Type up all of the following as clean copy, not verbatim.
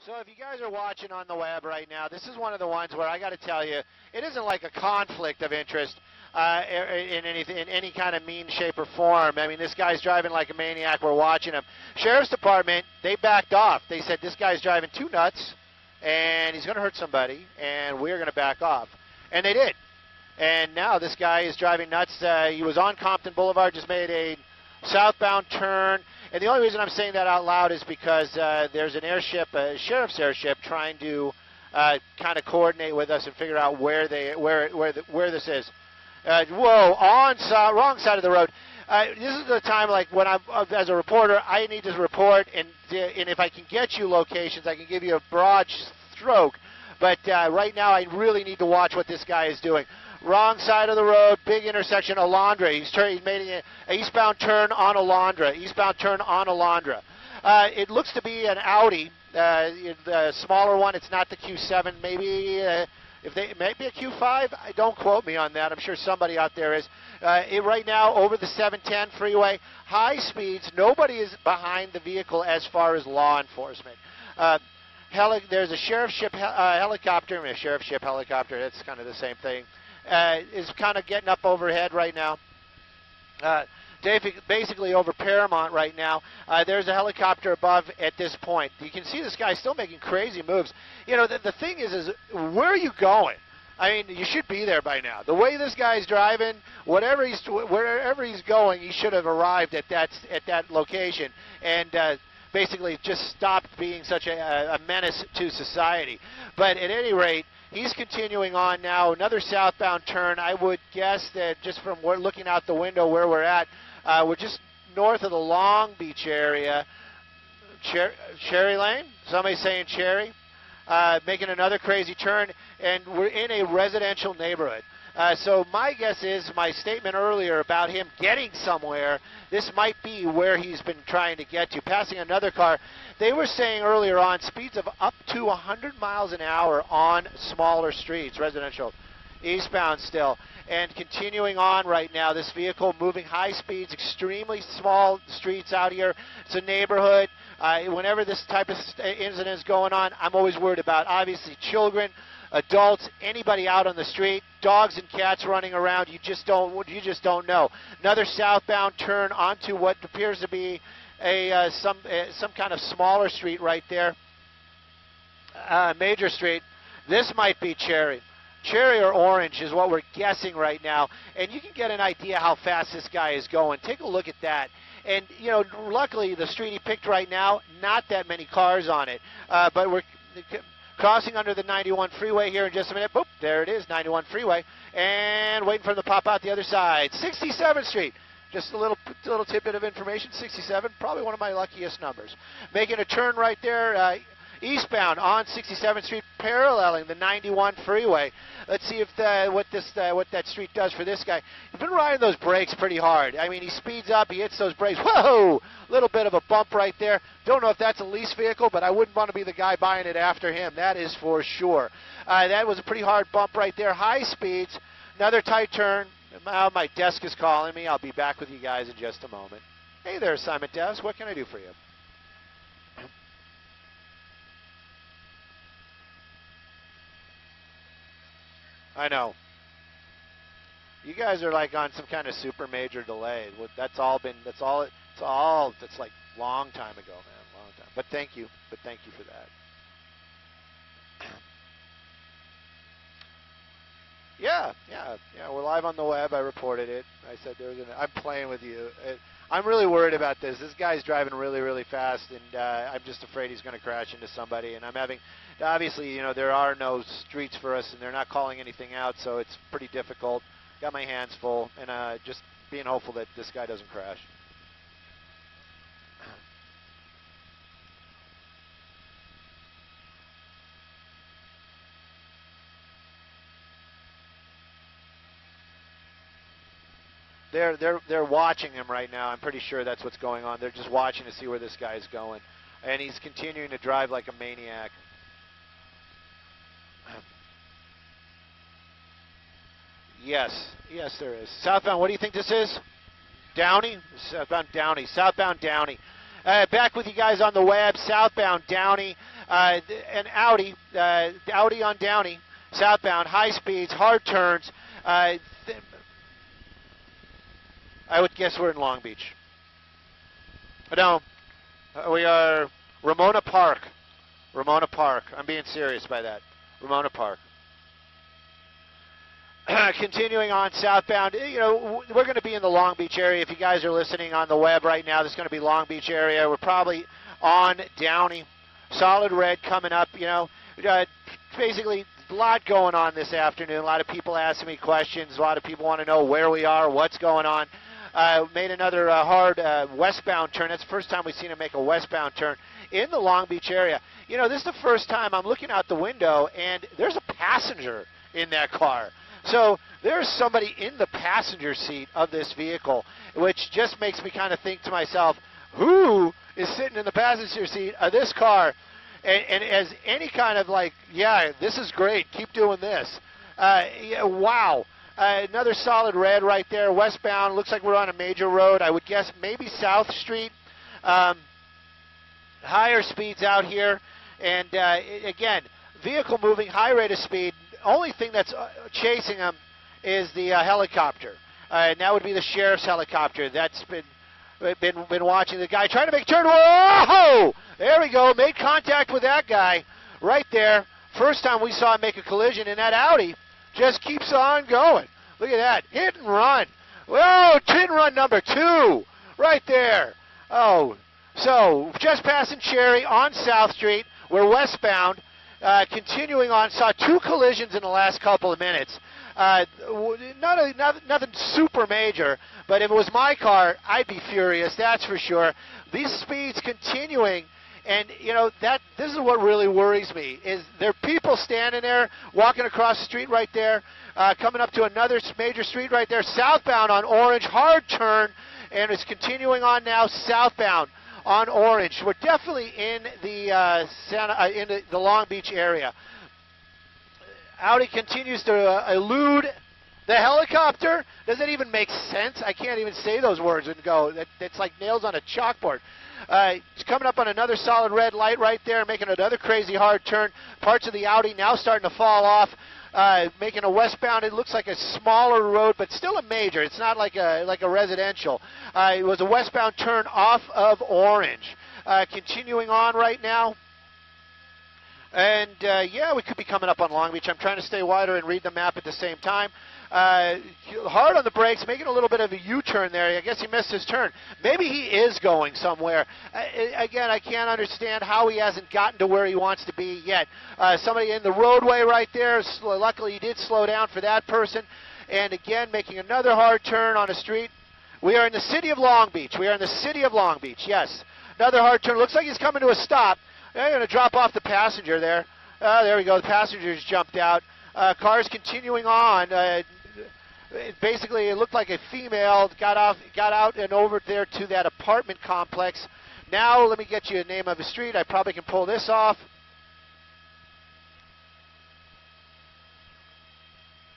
So if you guys are watching on the web right now, this is one of the ones where I got to tell you, it isn't like a conflict of interest in any kind of mean shape or form. I mean, this guy's driving like a maniac. We're watching him. Sheriff's Department, they backed off. They said this guy's driving too nuts, and he's going to hurt somebody, and we're going to back off. And they did. And now this guy is driving nuts. He was on Compton Boulevard, just made a southbound turn. And the only reason I'm saying that out loud is because there's an airship, a sheriff's airship, trying to kind of coordinate with us and figure out where this is. Whoa, wrong side of the road. This is the time, like when I'm as a reporter, I need to report, and if I can get you locations, I can give you a broad stroke. But right now, I really need to watch what this guy is doing. Wrong side of the road, big intersection, Alondra. He's making an eastbound turn on Alondra. Eastbound turn on Alondra. It looks to be an Audi, the smaller one. It's not the Q7. Maybe maybe a Q5. Don't quote me on that. I'm sure somebody out there is. Right now, over the 710 freeway, high speeds. Nobody is behind the vehicle as far as law enforcement. There's a sheriff's ship helicopter. A sheriff's ship helicopter. That's kind of the same thing. Is kind of getting up overhead right now. Basically over Paramount right now. There's a helicopter above at this point. You can see this guy still making crazy moves. You know, the thing is where are you going? I mean, you should be there by now. The way this guy's driving, wherever he's going, he should have arrived at that location and basically just stopped being such a menace to society. But at any rate, he's continuing on now. Another southbound turn. I would guess that just from looking out the window where we're at, we're just north of the Long Beach area. Cherry Lane? Somebody's saying Cherry. Making another crazy turn, and we're in a residential neighborhood. So my guess is my statement earlier about him getting somewhere, this might be where he's been trying to get to, passing another car. They were saying earlier on speeds of up to 100 miles an hour on smaller streets, residential, eastbound still. And continuing on right now, this vehicle moving high speeds, extremely small streets out here. It's a neighborhood. Whenever this type of incident is going on, I'm always worried about, obviously, children, adults, anybody out on the street, dogs and cats running around. You just don't know. Another southbound turn onto what appears to be some kind of smaller street right there, major street. This might be Cherry or Orange is what we're guessing right now, and you can get an idea how fast this guy is going. Take a look at that. And, you know, luckily the street he picked right now, not that many cars on it, but we're crossing under the 91 freeway here in just a minute. Boop, there it is, 91 freeway, and waiting for him to pop out the other side. 67th Street. Just a little tidbit of information, 67, probably one of my luckiest numbers. Making a turn right there, eastbound on 67th Street, paralleling the 91 freeway. Let's see if what that street does for this guy. He's been riding those brakes pretty hard. I mean, he speeds up, he hits those brakes. Whoa! Little bit of a bump right there. Don't know if that's a lease vehicle, but I wouldn't want to be the guy buying it after him. That is for sure. That was a pretty hard bump right there. High speeds. Another tight turn. My desk is calling me. I'll be back with you guys in just a moment. Hey there, Simon Desk. What can I do for you? I know. You guys are like on some kind of super major delay. That's like long time ago, man, long time. But thank you for that. Yeah, we're live on the web. I reported it. I said I'm playing with you. I'm really worried about this. This guy's driving really, really fast, and I'm just afraid he's going to crash into somebody. And I'm having, obviously, you know, there are no streets for us, and they're not calling anything out, so it's pretty difficult. Got my hands full, and just being hopeful that this guy doesn't crash. They're watching him right now. I'm pretty sure that's what's going on. They're just watching to see where this guy's going. And he's continuing to drive like a maniac. Yes, there is. Southbound, what do you think this is? Downey? Southbound Downey. Back with you guys on the web. Southbound Downey. An Audi, Audi on Downey, southbound, high speeds, hard turns. I would guess we're in Long Beach. No, we are Ramona Park. Ramona Park. I'm being serious by that. Ramona Park. Continuing on southbound, we're going to be in the Long Beach area. If you guys are listening on the web right now, this is going to be Long Beach area. We're probably on Downey. Solid red coming up, basically a lot going on this afternoon. A lot of people asking me questions. A lot of people want to know where we are, what's going on. Made another hard westbound turn. That's the first time we've seen him make a westbound turn in the Long Beach area. This is the first time I'm looking out the window, and there's a passenger in that car. So there's somebody in the passenger seat of this vehicle, which just makes me kind of think to myself, who is sitting in the passenger seat of this car? And as any kind of like, yeah, this is great, keep doing this. Yeah, wow. Another solid red right there, westbound. Looks like we're on a major road. I would guess maybe South Street. Higher speeds out here. And again, vehicle moving, high rate of speed. Only thing that's chasing them is the helicopter. And that would be the sheriff's helicopter. That's been watching the guy trying to make a turn. Whoa! There we go. Made contact with that guy right there. First time we saw him make a collision, and that Audi just keeps on going. Look at that. Hit and run. Whoa, hit and run number 2 right there. Oh, so just passing Cherry on South Street. We're westbound. Continuing on, saw 2 collisions in the last couple of minutes. Nothing super major, but if it was my car, I'd be furious, that's for sure. These speeds continuing, and this is what really worries me, is there are people standing there, walking across the street right there, coming up to another major street right there, southbound on Orange, hard turn, and it's continuing on now southbound on Orange. We're definitely in the Long Beach area. Audi continues to elude the helicopter. Does that even make sense? I can't even say those words and go. It's like nails on a chalkboard. It's coming up on another solid red light right there, making another crazy hard turn. Parts of the Audi now starting to fall off. Making a westbound. It looks like a smaller road, but still a major. It's not like a residential. It was a westbound turn off of Orange. Continuing on right now. And, yeah, we could be coming up on Long Beach. I'm trying to stay wider and read the map at the same time. Hard on the brakes, making a little bit of a U-turn there. I guess he missed his turn. Maybe he is going somewhere. Again, I can't understand how he hasn't gotten to where he wants to be yet. Somebody in the roadway right there. Luckily, he did slow down for that person. And, again, making another hard turn on a street. We are in the city of Long Beach. We are in the city of Long Beach, yes. Another hard turn. Looks like he's coming to a stop. They're going to drop off the passenger there. There we go. The passenger's jumped out. Cars continuing on. Basically, it looked like a female got out and over there to that apartment complex. Now, let me get you a name of a street. I probably can pull this off.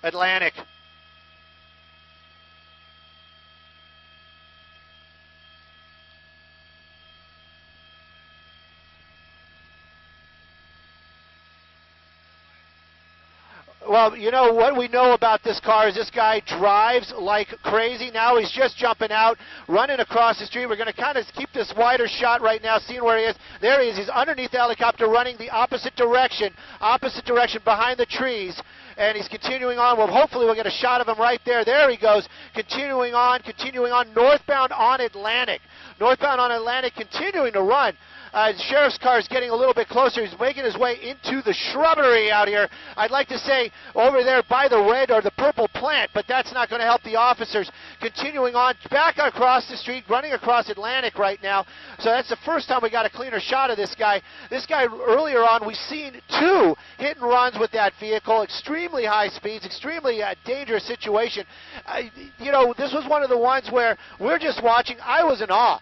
Atlantic. Well, you know what we know about this car is this guy drives like crazy. Now he's just jumping out, running across the street. We're going to kind of keep this wider shot right now, seeing where he is. There he is. He's underneath the helicopter, running the opposite direction behind the trees. And he's continuing on. Well, hopefully we'll get a shot of him right there. There he goes, continuing on, northbound on Atlantic. Northbound on Atlantic, continuing to run. The sheriff's car is getting a little bit closer. He's making his way into the shrubbery out here. I'd like to say over there by the red or the purple plant, but that's not going to help the officers. Continuing on back across the street, running across Atlantic right now. So that's the first time we got a cleaner shot of this guy. This guy earlier on, we've seen 2 hit and runs with that vehicle. Extremely high speeds, extremely dangerous situation. This was one of the ones where we're just watching. I was in awe.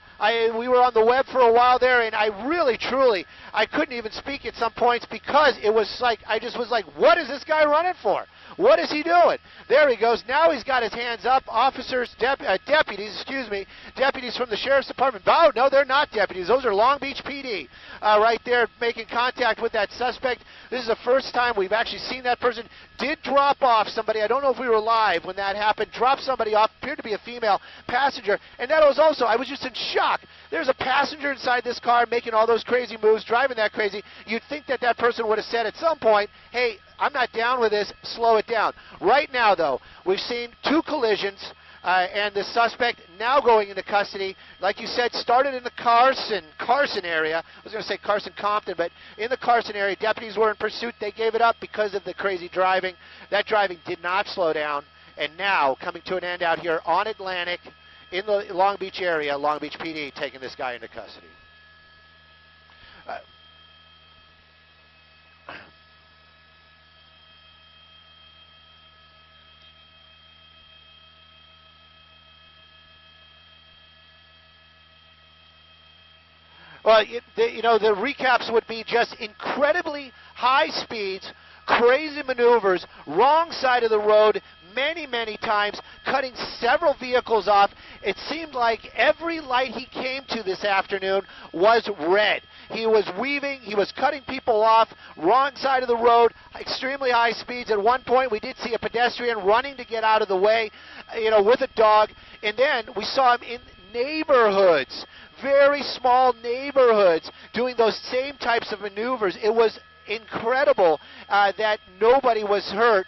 We were on the web for a while there, and I really, truly, I couldn't even speak at some points because it was like, I just was like, what is this guy running for? What is he doing? There he goes. Now he's got his hands up. Officers deputies, excuse me, deputies from the Sheriff's Department. Oh, no, they're not deputies. Those are Long Beach PD right there making contact with that suspect. This is the first time we've actually seen that person. Did drop off somebody. I don't know if we were live when that happened. Dropped somebody off, appeared to be a female passenger. And that was also, I was just in shock. There's a passenger inside this car making all those crazy moves, driving that crazy. You'd think that that person would have said at some point, hey, I'm not down with this, slow it down. Right now, though, we've seen 2 collisions, and the suspect now going into custody. Like you said, started in the Carson area. I was going to say Carson-Compton, but in the Carson area, deputies were in pursuit. They gave it up because of the crazy driving. That driving did not slow down, and now coming to an end out here on Atlantic in the Long Beach area, Long Beach PD taking this guy into custody. Well, the recaps would be just incredibly high speeds, crazy maneuvers, wrong side of the road, many, many times, cutting several vehicles off. It seemed like every light he came to this afternoon was red. He was weaving, he was cutting people off, wrong side of the road, extremely high speeds. At one point, we did see a pedestrian running to get out of the way, with a dog. And then we saw him in neighborhoods, very small neighborhoods, doing those same types of maneuvers. It was incredible that nobody was hurt.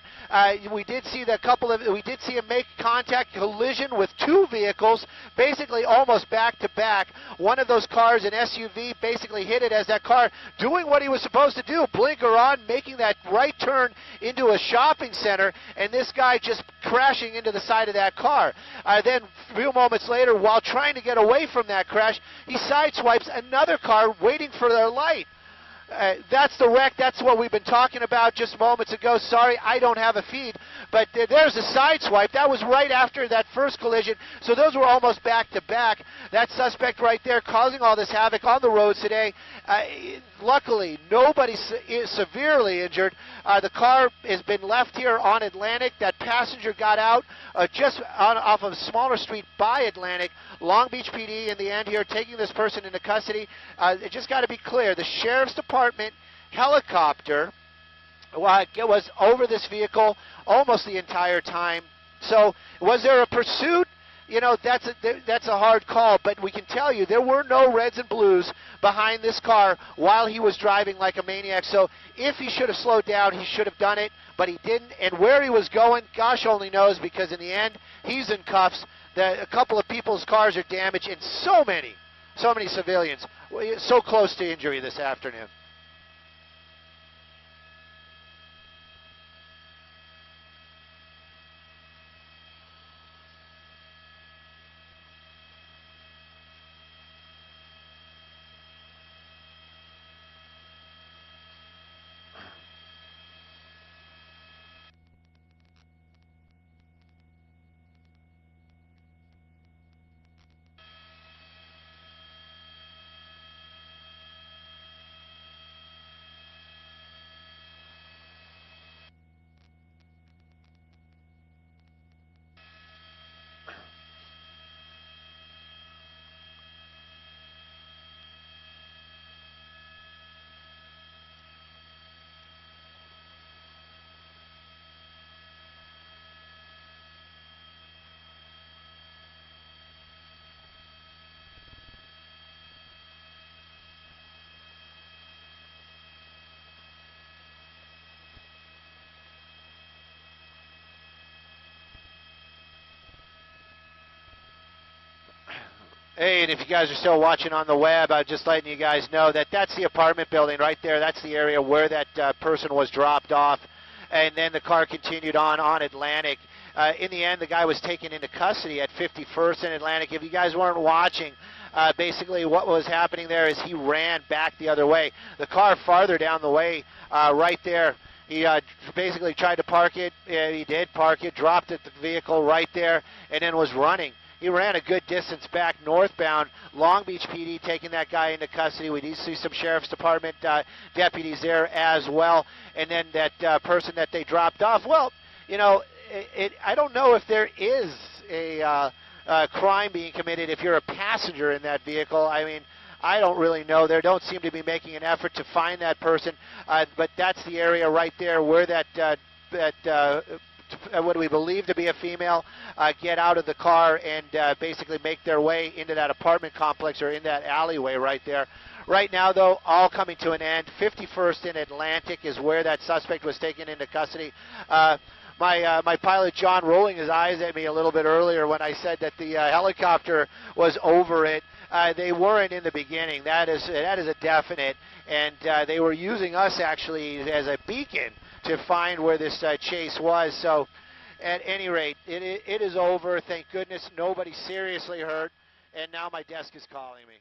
We did see we did see him make contact, collision with 2 vehicles, basically almost back to back. One of those cars, an SUV, basically hit it as that car doing what he was supposed to do, blinker on, making that right turn into a shopping center, and this guy just crashing into the side of that car. Then a few moments later, while trying to get away from that crash, he sideswipes another car waiting for their light. That's the wreck. That's what we've been talking about just moments ago. Sorry, I don't have a feed, but there's a side swipe. That was right after that first collision, so those were almost back to back. That suspect right there causing all this havoc on the roads today. Luckily, nobody is severely injured. The car has been left here on Atlantic. That passenger got out just off of a smaller street by Atlantic. Long Beach PD in the end here taking this person into custody. It just got to be clear. The Sheriff's Department helicopter was over this vehicle almost the entire time. So was there a pursuit? That's a hard call, but we can tell you there were no reds and blues behind this car while he was driving like a maniac. So if he should have slowed down, he should have done it, but he didn't. And where he was going, gosh only knows, because in the end, he's in cuffs. A couple of people's cars are damaged, and so many civilians so close to injury this afternoon. Hey, and if you guys are still watching on the web, I'm just letting you guys know that that's the apartment building right there. That's the area where that person was dropped off. And then the car continued on Atlantic. In the end, the guy was taken into custody at 51st and Atlantic. If you guys weren't watching, basically what was happening there is he ran back the other way. The car farther down the way right there. He basically tried to park it. He did park it, dropped the vehicle right there, and then was running. He ran a good distance back northbound. Long Beach PD taking that guy into custody. We do see some Sheriff's Department deputies there as well. And then that person that they dropped off, well, I don't know if there is a crime being committed if you're a passenger in that vehicle. I mean, I don't really know. They don't seem to be making an effort to find that person, but that's the area right there where what we believe to be a female get out of the car and basically make their way into that apartment complex or in that alleyway right there. Right now, though, all coming to an end. 51st and Atlantic is where that suspect was taken into custody. My pilot, John, rolling his eyes at me a little bit earlier when I said that the helicopter was over it. They weren't in the beginning. That is a definite. And they were using us, actually, as a beacon to find where this chase was. So, at any rate, it is over. Thank goodness nobody seriously hurt. And now my desk is calling me.